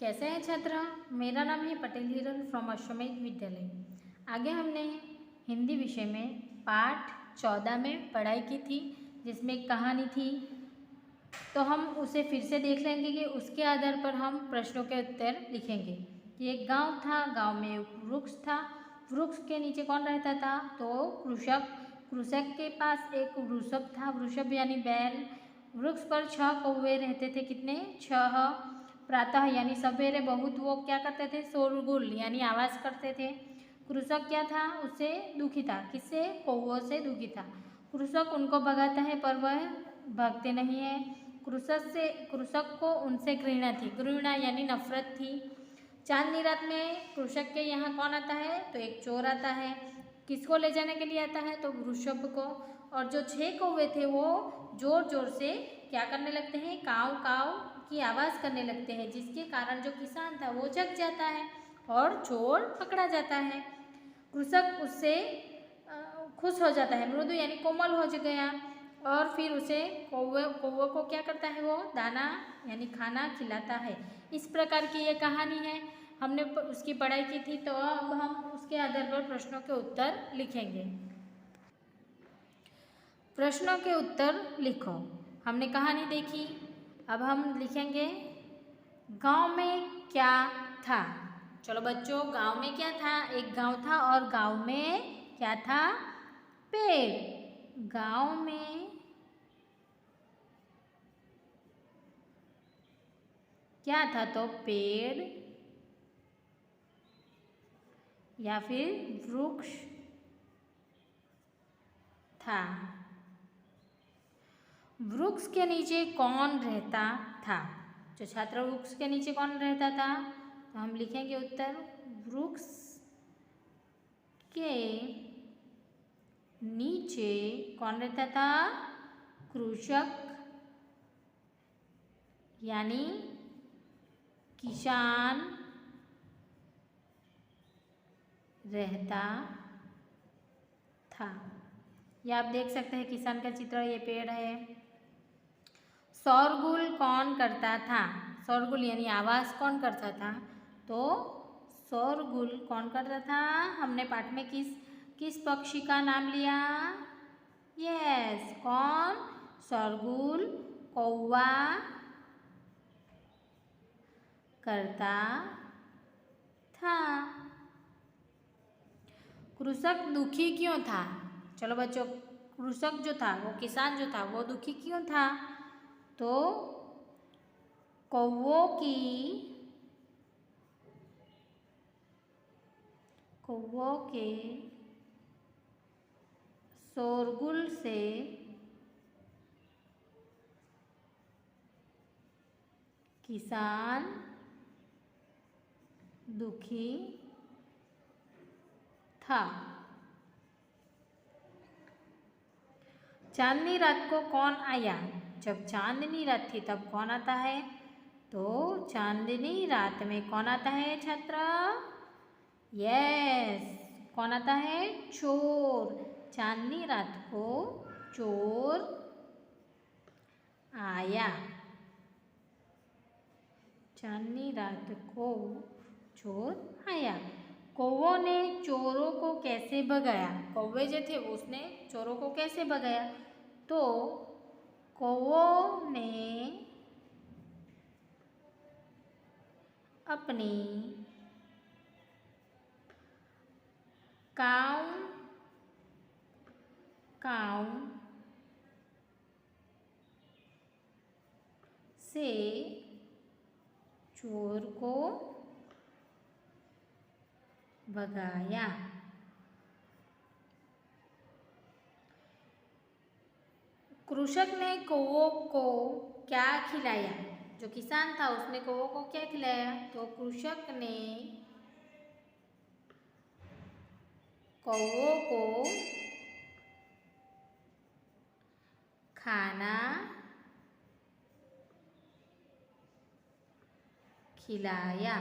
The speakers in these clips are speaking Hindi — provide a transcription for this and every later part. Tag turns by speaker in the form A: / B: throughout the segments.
A: कैसे हैं छात्र। मेरा नाम है पटेल हिरन फ्रॉम अश्वमेध विद्यालय। आगे हमने हिंदी विषय में पाठ 14 में पढ़ाई की थी, जिसमें एक कहानी थी। तो हम उसे फिर से देख लेंगे कि उसके आधार पर हम प्रश्नों के उत्तर लिखेंगे। कि एक गांव था, गांव में एक वृक्ष था। वृक्ष के नीचे कौन रहता था? तो कृषक। कृषक के पास एक वृषभ था, वृषभ यानी बैल। वृक्ष पर 6 कौवे रहते थे। कितने? 6। प्रातः यानी सवेरे बहुत वो क्या करते थे? शोरगुल यानी आवाज़ करते थे। कृषक क्या था? उससे दुखी था। किससे? कौवों से दुखी था। कृषक उनको भगाता है पर वह भागते नहीं है। कृषक को उनसे घृणा थी। घृणा यानी नफरत थी। चांदनी रात में कृषक के यहाँ कौन आता है? तो एक चोर आता है। किसको ले जाने के लिए आता है? तो वृषभ को। और जो 6 कौवे थे वो जोर जोर से क्या करने लगते हैं? काव काव की आवाज़ करने लगते हैं, जिसके कारण जो किसान था वो जग जाता है और चोर पकड़ा जाता है। कृषक उससे खुश हो जाता है, मृदु यानी कोमल हो गया। और फिर उसे कौवे को क्या करता है? वो दाना यानी खाना खिलाता है। इस प्रकार की ये कहानी है। हमने उसकी पढ़ाई की थी, तो अब हम उसके आधार पर प्रश्नों के उत्तर लिखेंगे। प्रश्नों के उत्तर लिखो। हमने कहानी देखी, अब हम लिखेंगे गांव में क्या था। चलो बच्चों, गांव में क्या था? एक गांव था और गांव में क्या था? पेड़। गांव में क्या था? तो पेड़ या फिर वृक्ष था। वृक्ष के नीचे कौन रहता था? जो छात्र, वृक्ष के नीचे कौन रहता था? तो हम लिखेंगे उत्तर, वृक्ष के नीचे कौन रहता था? कृषक यानी किसान रहता था। ये आप देख सकते हैं किसान का चित्र, ये पेड़ है। शोरगुल कौन करता था? शोरगुल यानी आवाज़ कौन करता था? तो शोरगुल कौन करता था? हमने पाठ में किस पक्षी का नाम लिया? यस, कौन? शोरगुल कौवा करता था। कृषक दुखी क्यों था? चलो बच्चों, कृषक जो था, वो किसान जो था, वो दुखी क्यों था? तो कौवों के शोरगुल से किसान दुखी था। चांदनी रात को कौन आया? जब चांदनी रात थी तब कौन आता है? तो चांदनी रात में कौन आता है छात्र? यस, कौन आता है? चोर। चांदनी रात को चोर आया। चांदनी रात को चोर आया। कौवों ने चोरों को कैसे भगाया? कौवे जो थे उसने चोरों को कैसे भगाया? तो कौवों ने अपनी काव से चोर को भगाया। कृषक ने कौवों को क्या खिलाया? जो किसान था उसने कौवों को क्या खिलाया? तो कृषक ने कौवों को खाना खिलाया।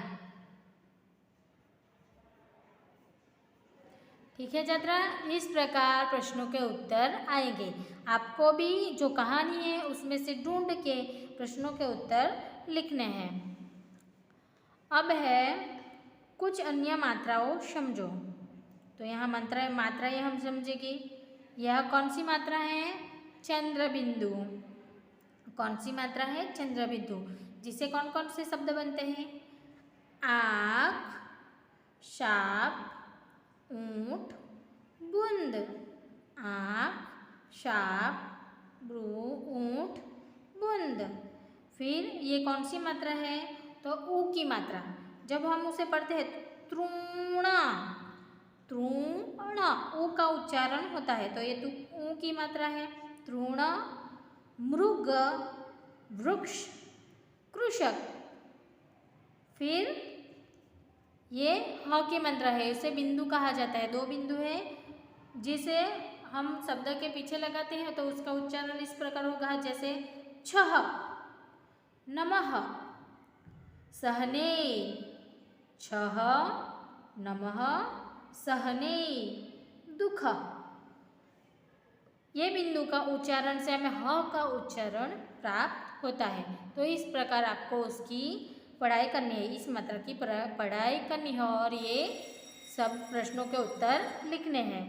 A: ठीक है छात्रा, इस प्रकार प्रश्नों के उत्तर आएंगे। आपको भी जो कहानी है उसमें से ढूंढ के प्रश्नों के उत्तर लिखने हैं। अब है कुछ अन्य मात्राओं समझो। तो यहाँ मात्राएं हम समझेंगे। यह कौन सी मात्रा है? चंद्र बिंदु। कौन सी मात्रा है? चंद्र बिंदु। जिसे कौन कौन से शब्द बनते हैं? आँख, साप, ऊँट, बूंद। आँख, साप, ऊँट, बूंद। फिर ये कौन सी मात्रा है? तो ऊ की मात्रा। जब हम उसे पढ़ते हैं तृण, तृण, ऊ का उच्चारण होता है, तो ये तो ऊ की मात्रा है। तृण, मृग, वृक्ष, कृषक। फिर ये ह की मात्रा है, इसे बिंदु कहा जाता है। दो बिंदु है जिसे हम शब्द के पीछे लगाते हैं, तो उसका उच्चारण इस प्रकार होगा जैसे छह, नमः, सहने, छह, नमः, सहने, दुख। ये बिंदु का उच्चारण से हमें ह का उच्चारण प्राप्त होता है। तो इस प्रकार आपको उसकी पढ़ाई करनी है, इस मात्रा की पढ़ाई करनी है और ये सब प्रश्नों के उत्तर लिखने हैं।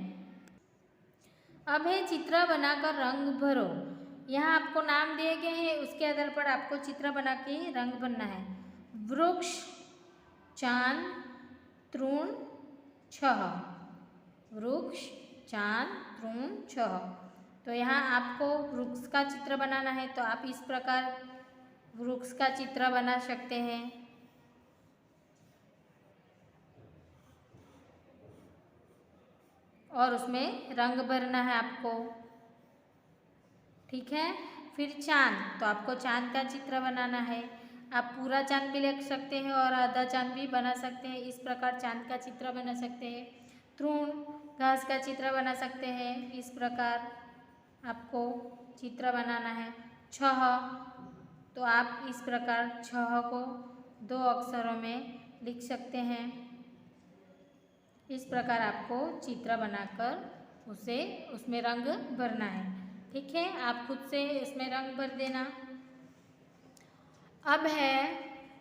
A: अब है चित्र बनाकर रंग भरो। यहाँ आपको नाम दिए गए हैं, उसके आधार पर आपको चित्र बना के रंग भरना है। वृक्ष, चांद, तृण, छह। वृक्ष, चांद, तृण, छह। तो यहाँ आपको वृक्ष का चित्र बनाना है, तो आप इस प्रकार वृक्ष का चित्र बना सकते हैं। और उसमें रंग भरना है आपको, ठीक है। फिर चांद, तो आपको चांद का चित्र बनाना है। आप पूरा चांद भी लिख सकते हैं और आधा चांद भी बना सकते हैं, इस प्रकार चांद का चित्र बना सकते हैं। तृण, घास का चित्र बना सकते हैं, इस प्रकार आपको चित्र बनाना है। छह, तो आप इस प्रकार छह को दो अक्षरों में लिख सकते हैं। इस प्रकार आपको चित्र बनाकर उसमें रंग भरना है, ठीक है। आप खुद से इसमें रंग भर देना। अब है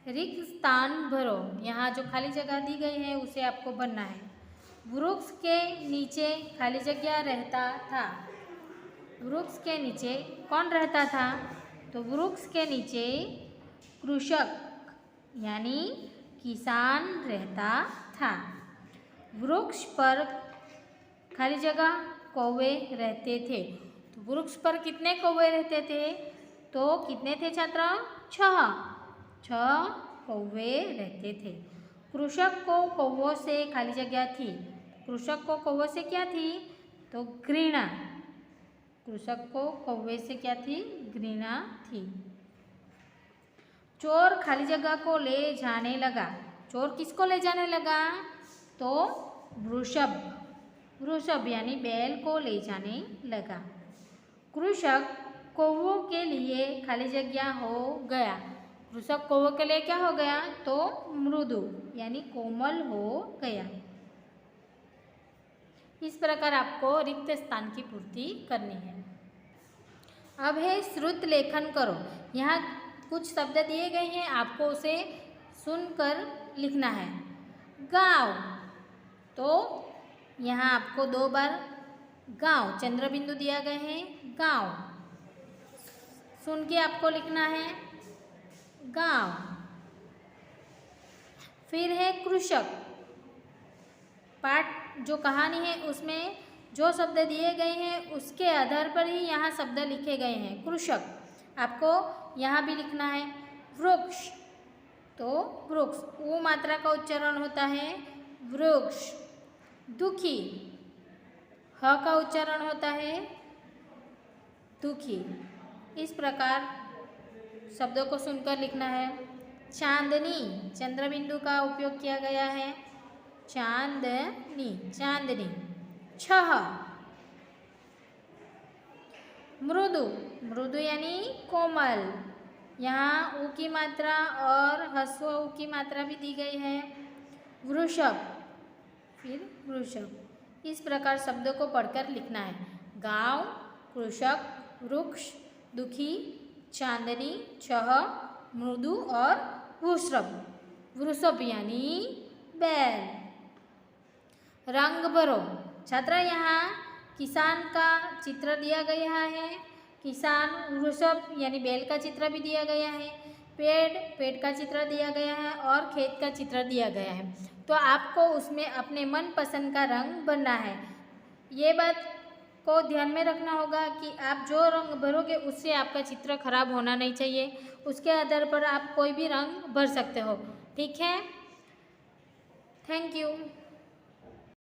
A: रिक्त स्थान भरो। यहाँ जो खाली जगह दी गई है उसे आपको भरना है। वृक्ष के नीचे खाली जगह रहता था। वृक्ष के नीचे कौन रहता था? तो वृक्ष के नीचे कृषक यानी किसान रहता था। वृक्ष पर खाली जगह कौवे रहते थे। तो वृक्ष पर कितने कौवे रहते थे? तो कितने थे छात्र? छह कौवे रहते थे। कृषक को कौवों से खाली जगह थी। कृषक को कौवों से क्या थी? तो घृणा। कृषक को कौवे से क्या थी? घृणा थी। चोर खाली जगह को ले जाने लगा। चोर किसको ले जाने लगा? तो वृषभ यानी बैल को ले जाने लगा। कृषक कौवों के लिए खाली जगह हो गया। कृषक कौवों के लिए क्या हो गया? तो मृदु यानी कोमल हो गया। इस प्रकार आपको रिक्त स्थान की पूर्ति करनी है। अब है श्रुत लेखन करो। यहाँ कुछ शब्द दिए गए हैं, आपको उसे सुनकर लिखना है। गाँव, तो यहाँ आपको दो बार गाँव चंद्र बिंदु दिया गया है। गाँव सुन के आपको लिखना है गाँव। फिर है कृषक। पाठ जो कहानी है उसमें जो शब्द दिए गए हैं उसके आधार पर ही यहाँ शब्द लिखे गए हैं। कृषक आपको यहाँ भी लिखना है। वृक्ष, तो वृक्ष ऊ मात्रा का उच्चारण होता है वृक्ष। दुखी, ह का उच्चारण होता है दुखी। इस प्रकार शब्दों को सुनकर लिखना है। चांदनी, चंद्र बिंदु का उपयोग किया गया है। चांदनी, चांदनी। छह, मृदु, मृदु यानी कोमल। यहाँ ऊ की मात्रा और ह्रस्व ऊ की मात्रा भी दी गई है। वृषभ, फिर वृषभ। इस प्रकार शब्दों को पढ़कर लिखना है। गाँव, कृषक, वृक्ष, दुखी, चांदनी, छह, मृदु और वृषभ। वृषभ यानी बैल। रंग भरो। छात्रा यहाँ किसान का चित्र दिया गया है, किसान वृषभ यानी बैल का चित्र भी दिया गया है, पेड़ का चित्र दिया गया है और खेत का चित्र दिया गया है। तो आपको उसमें अपने मनपसंद का रंग भरना है। ये बात को ध्यान में रखना होगा कि आप जो रंग भरोगे उससे आपका चित्र खराब होना नहीं चाहिए। उसके आधार पर आप कोई भी रंग भर सकते हो। ठीक है, थैंक यू।